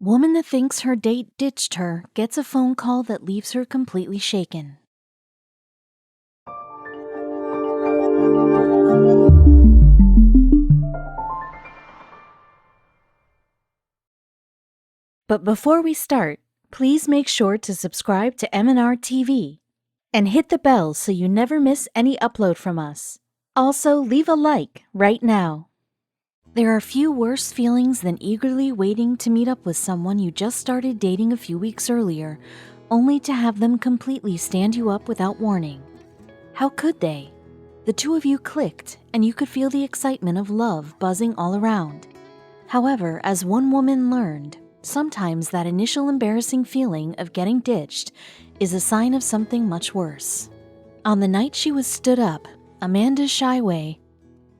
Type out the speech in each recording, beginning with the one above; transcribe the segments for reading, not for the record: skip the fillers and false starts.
Woman that thinks her date ditched her gets a phone call that leaves her completely shaken. But before we start, please make sure to subscribe to m&rtv and hit the bell so you never miss any upload from us. Also, leave a like right now. There are few worse feelings than eagerly waiting to meet up with someone you just started dating a few weeks earlier, only to have them completely stand you up without warning. How could they? The two of you clicked, and you could feel the excitement of love buzzing all around. However, as one woman learned, sometimes that initial embarrassing feeling of getting ditched is a sign of something much worse. On the night she was stood up, Amanda Shyway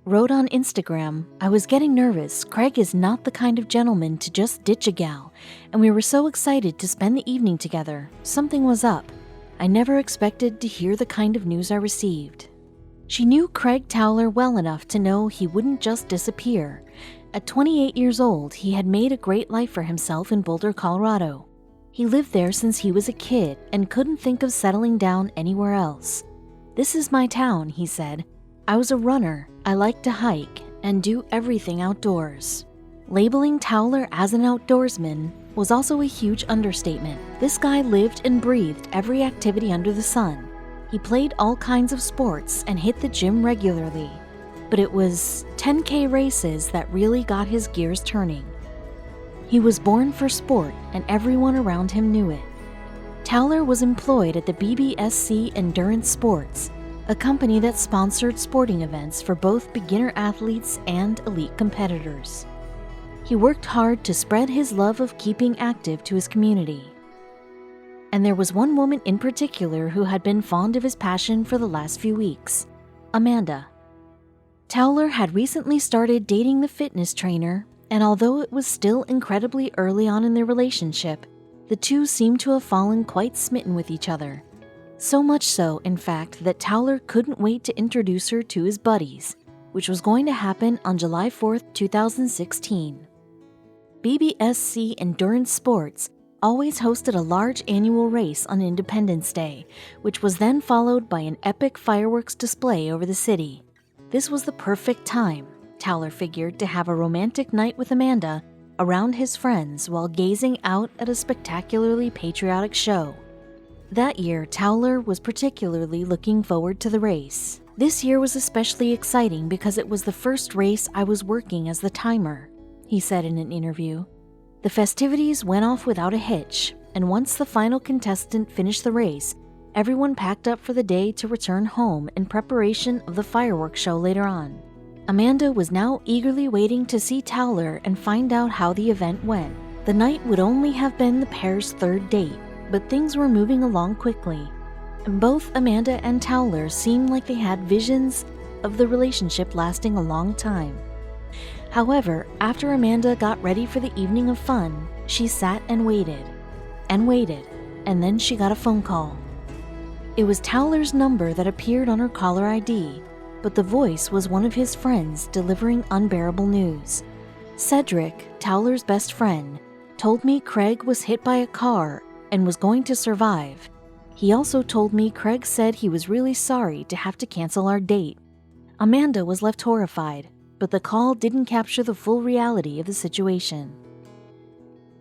wrote on Instagram, "I was getting nervous. Craig is not the kind of gentleman to just ditch a gal, and we were so excited to spend the evening together. Something was up. I never expected to hear the kind of news I received." She knew Craig Towler well enough to know he wouldn't just disappear. At 28 years old, he had made a great life for himself in Boulder, Colorado. He lived there since he was a kid and couldn't think of settling down anywhere else. "This is my town," he said. "I was a runner. I like to hike and do everything outdoors." Labeling Towler as an outdoorsman was also a huge understatement. This guy lived and breathed every activity under the sun. He played all kinds of sports and hit the gym regularly. But it was 10K races that really got his gears turning. He was born for sport, and everyone around him knew it. Towler was employed at the BBSC Endurance Sports, a company that sponsored sporting events for both beginner athletes and elite competitors. He worked hard to spread his love of keeping active to his community. And there was one woman in particular who had been fond of his passion for the last few weeks: Amanda. Towler had recently started dating the fitness trainer, and although it was still incredibly early on in their relationship, the two seemed to have fallen quite smitten with each other. So much so, in fact, that Towler couldn't wait to introduce her to his buddies, which was going to happen on July 4th, 2016. BBSC Endurance Sports always hosted a large annual race on Independence Day, which was then followed by an epic fireworks display over the city. This was the perfect time, Towler figured, to have a romantic night with Amanda around his friends while gazing out at a spectacularly patriotic show. That year, Towler was particularly looking forward to the race. "This year was especially exciting because it was the first race I was working as the timer," he said in an interview. "The festivities went off without a hitch, and once the final contestant finished the race, everyone packed up for the day to return home in preparation of the fireworks show later on." Amanda was now eagerly waiting to see Towler and find out how the event went. The night would only have been the pair's third date, but things were moving along quickly. Both Amanda and Towler seemed like they had visions of the relationship lasting a long time. However, after Amanda got ready for the evening of fun, she sat and waited, and then she got a phone call. It was Towler's number that appeared on her caller ID, but the voice was one of his friends delivering unbearable news. "Cedric, Towler's best friend, told me Craig was hit by a car and was going to survive. He also told me Craig said he was really sorry to have to cancel our date." Amanda was left horrified, but the call didn't capture the full reality of the situation.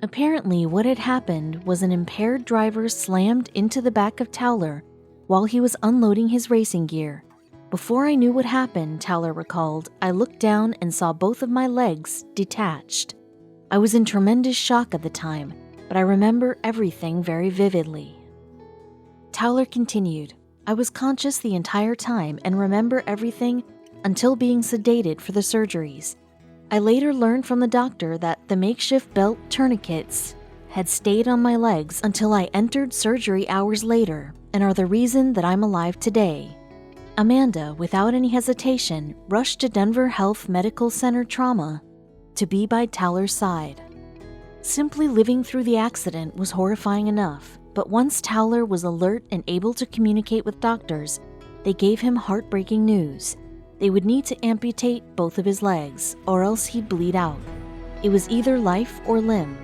Apparently, what had happened was an impaired driver slammed into the back of Towler while he was unloading his racing gear. "Before I knew what happened," Towler recalled, "I looked down and saw both of my legs detached. I was in tremendous shock at the time, but I remember everything very vividly." Towler continued, "I was conscious the entire time and remember everything until being sedated for the surgeries. I later learned from the doctor that the makeshift belt tourniquets had stayed on my legs until I entered surgery hours later and are the reason that I'm alive today." Amanda, without any hesitation, rushed to Denver Health Medical Center Trauma to be by Towler's side. Simply living through the accident was horrifying enough, but once Towler was alert and able to communicate with doctors, they gave him heartbreaking news. They would need to amputate both of his legs, or else he'd bleed out. It was either life or limb.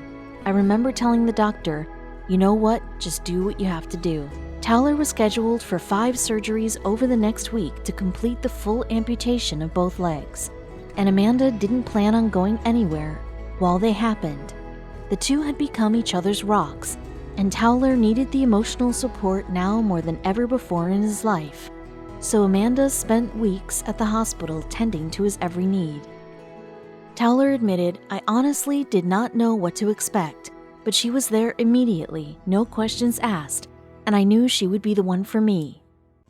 I remember telling the doctor, "You know what? Just do what you have to do." Towler was scheduled for 5 surgeries over the next week to complete the full amputation of both legs, and Amanda didn't plan on going anywhere while they happened. The two had become each other's rocks, and Towler needed the emotional support now more than ever before in his life. So Amanda spent weeks at the hospital tending to his every need. Towler admitted, "I honestly did not know what to expect, but she was there immediately, no questions asked, and I knew she would be the one for me."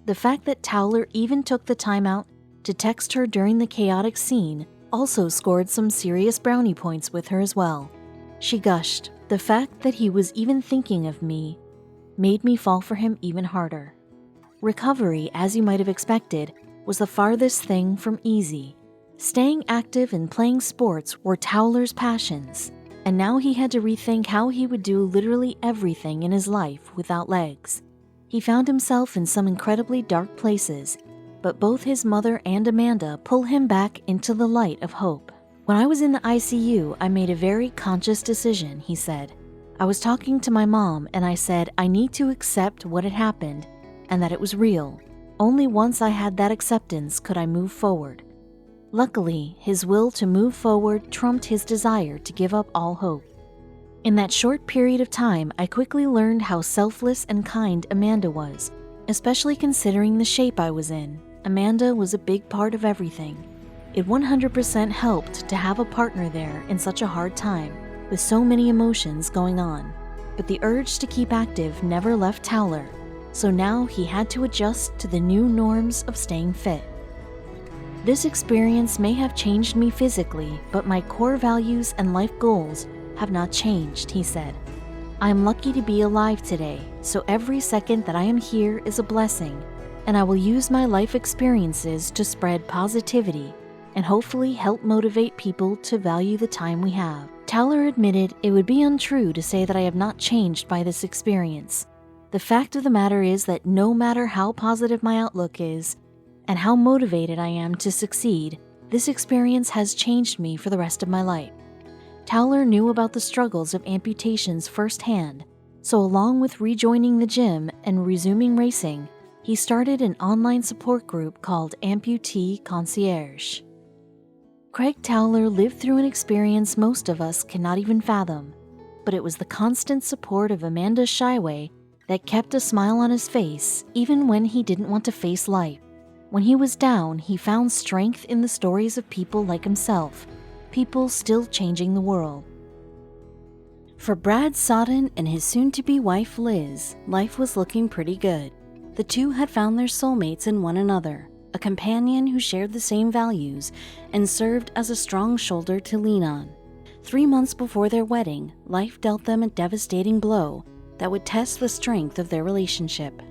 The fact that Towler even took the time out to text her during the chaotic scene also scored some serious brownie points with her as well. She gushed, "The fact that he was even thinking of me made me fall for him even harder." Recovery, as you might have expected, was the farthest thing from easy. Staying active and playing sports were Towler's passions, and now he had to rethink how he would do literally everything in his life without legs. He found himself in some incredibly dark places, but both his mother and Amanda pull him back into the light of hope. "When I was in the ICU, I made a very conscious decision," he said. "I was talking to my mom and I said I need to accept what had happened and that it was real. Only once I had that acceptance could I move forward." Luckily, his will to move forward trumped his desire to give up all hope. "In that short period of time, I quickly learned how selfless and kind Amanda was, especially considering the shape I was in. Amanda was a big part of everything. It 100% helped to have a partner there in such a hard time, with so many emotions going on. But the urge to keep active never left Towler, so now he had to adjust to the new norms of staying fit. This experience may have changed me physically, but my core values and life goals have not changed," he said. "I am lucky to be alive today, so every second that I am here is a blessing, and I will use my life experiences to spread positivity and hopefully help motivate people to value the time we have." Towler admitted, "It would be untrue to say that I have not changed by this experience. The fact of the matter is that no matter how positive my outlook is, and how motivated I am to succeed, this experience has changed me for the rest of my life." Towler knew about the struggles of amputations firsthand, so along with rejoining the gym and resuming racing, he started an online support group called Amputee Concierge. Craig Towler lived through an experience most of us cannot even fathom, but it was the constant support of Amanda Shyway that kept a smile on his face even when he didn't want to face life. When he was down, he found strength in the stories of people like himself, people still changing the world. For Brad Sodden and his soon-to-be wife Liz, life was looking pretty good. The two had found their soulmates in one another, a companion who shared the same values and served as a strong shoulder to lean on. 3 months before their wedding, life dealt them a devastating blow that would test the strength of their relationship.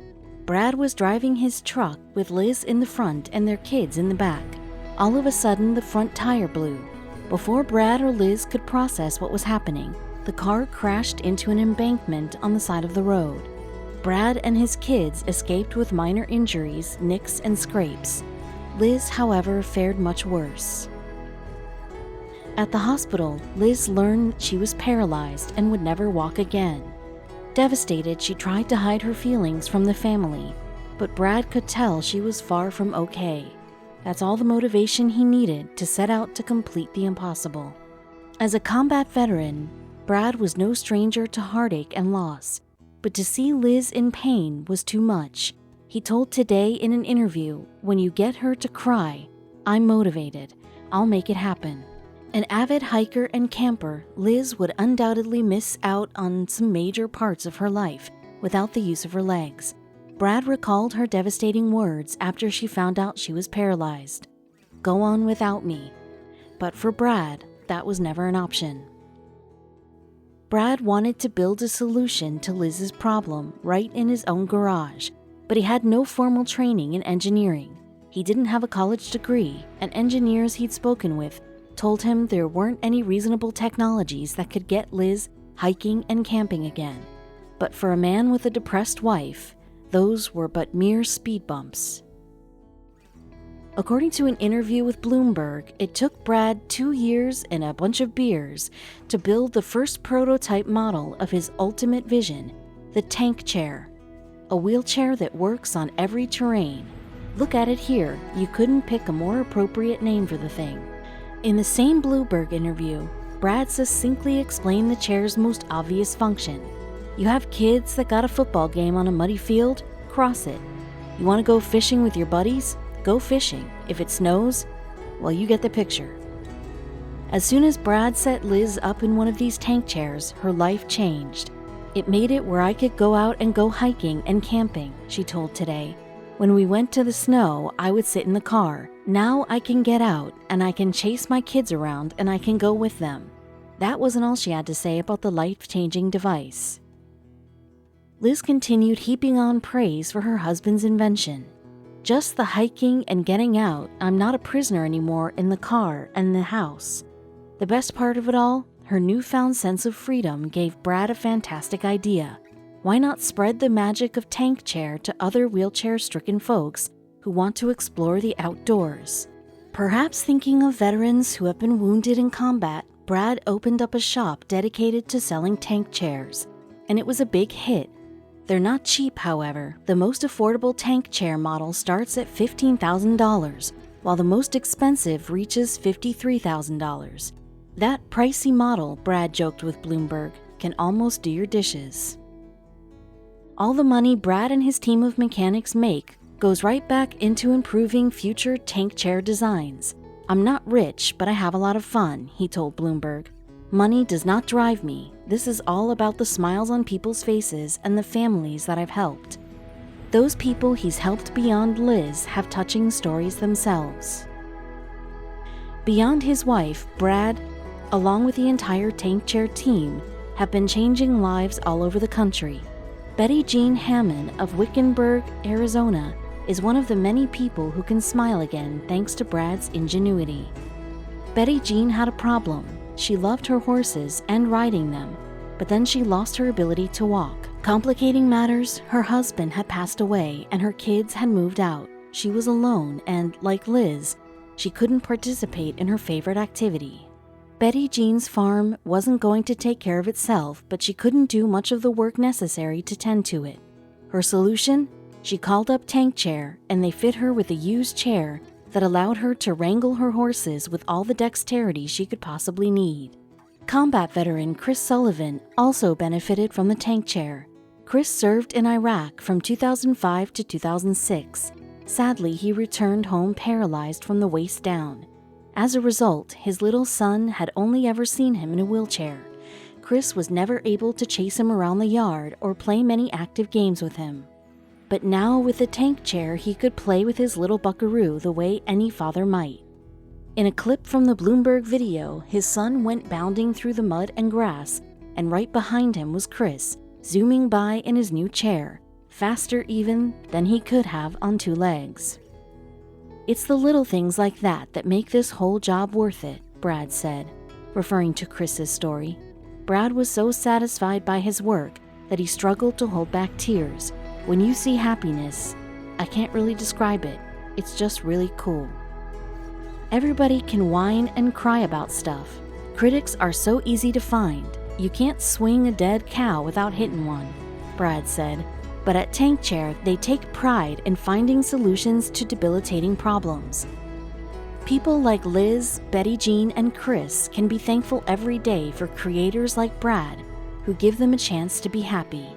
Brad was driving his truck with Liz in the front and their kids in the back. All of a sudden, the front tire blew. Before Brad or Liz could process what was happening, the car crashed into an embankment on the side of the road. Brad and his kids escaped with minor injuries, nicks, and scrapes. Liz, however, fared much worse. At the hospital, Liz learned she was paralyzed and would never walk again. Devastated, she tried to hide her feelings from the family, but Brad could tell she was far from okay. That's all the motivation he needed to set out to complete the impossible. As a combat veteran, Brad was no stranger to heartache and loss, but to see Liz in pain was too much. He told Today in an interview, "When you get her to cry, I'm motivated. I'll make it happen." An avid hiker and camper, Liz would undoubtedly miss out on some major parts of her life without the use of her legs. Brad recalled her devastating words after she found out she was paralyzed. "Go on without me." But for Brad, that was never an option. Brad wanted to build a solution to Liz's problem right in his own garage, but he had no formal training in engineering. He didn't have a college degree, and engineers he'd spoken with told him there weren't any reasonable technologies that could get Liz hiking and camping again. But for a man with a depressed wife, those were but mere speed bumps. According to an interview with Bloomberg, it took Brad 2 years and a bunch of beers to build the first prototype model of his ultimate vision, the tank chair, a wheelchair that works on every terrain. Look at it here, you couldn't pick a more appropriate name for the thing. In the same Bloomberg interview, Brad succinctly explained the chair's most obvious function. You have kids that got a football game on a muddy field? Cross it. You want to go fishing with your buddies? Go fishing. If it snows, well, you get the picture. As soon as Brad set Liz up in one of these tank chairs, her life changed. It made it where I could go out and go hiking and camping, she told Today. When we went to the snow, I would sit in the car. Now I can get out and I can chase my kids around and I can go with them. That wasn't all she had to say about the life-changing device. Liz continued heaping on praise for her husband's invention. Just the hiking and getting out, I'm not a prisoner anymore in the car and the house. The best part of it all, her newfound sense of freedom gave Brad a fantastic idea. Why not spread the magic of tank chair to other wheelchair-stricken folks who want to explore the outdoors? Perhaps thinking of veterans who have been wounded in combat, Brad opened up a shop dedicated to selling tank chairs, and it was a big hit. They're not cheap, however. The most affordable tank chair model starts at $15,000, while the most expensive reaches $53,000. That pricey model, Brad joked with Bloomberg, can almost do your dishes. All the money Brad and his team of mechanics make goes right back into improving future tank chair designs. I'm not rich, but I have a lot of fun, he told Bloomberg. Money does not drive me. This is all about the smiles on people's faces and the families that I've helped. Those people he's helped beyond Liz have touching stories themselves. Beyond his wife, Brad, along with the entire tank chair team, have been changing lives all over the country. Betty Jean Hammond of Wickenburg, Arizona, is one of the many people who can smile again thanks to Brad's ingenuity. Betty Jean had a problem. She loved her horses and riding them, but then she lost her ability to walk. Complicating matters, her husband had passed away and her kids had moved out. She was alone and, like Liz, she couldn't participate in her favorite activity. Betty Jean's farm wasn't going to take care of itself, but she couldn't do much of the work necessary to tend to it. Her solution? She called up Tank Chair, and they fit her with a used chair that allowed her to wrangle her horses with all the dexterity she could possibly need. Combat veteran Chris Sullivan also benefited from the tank chair. Chris served in Iraq from 2005 to 2006. Sadly, he returned home paralyzed from the waist down. As a result, his little son had only ever seen him in a wheelchair. Chris was never able to chase him around the yard or play many active games with him. But now with the tank chair, he could play with his little buckaroo the way any father might. In a clip from the Bloomberg video, his son went bounding through the mud and grass, and right behind him was Chris, zooming by in his new chair, faster even than he could have on 2 legs. It's the little things like that that make this whole job worth it, Brad said, referring to Chris's story. Brad was so satisfied by his work that he struggled to hold back tears. When you see happiness, I can't really describe it. It's just really cool. Everybody can whine and cry about stuff. Critics are so easy to find. You can't swing a dead cow without hitting one, Brad said. But at Tank Chair, they take pride in finding solutions to debilitating problems. People like Liz, Betty Jean, and Chris can be thankful every day for creators like Brad, who give them a chance to be happy.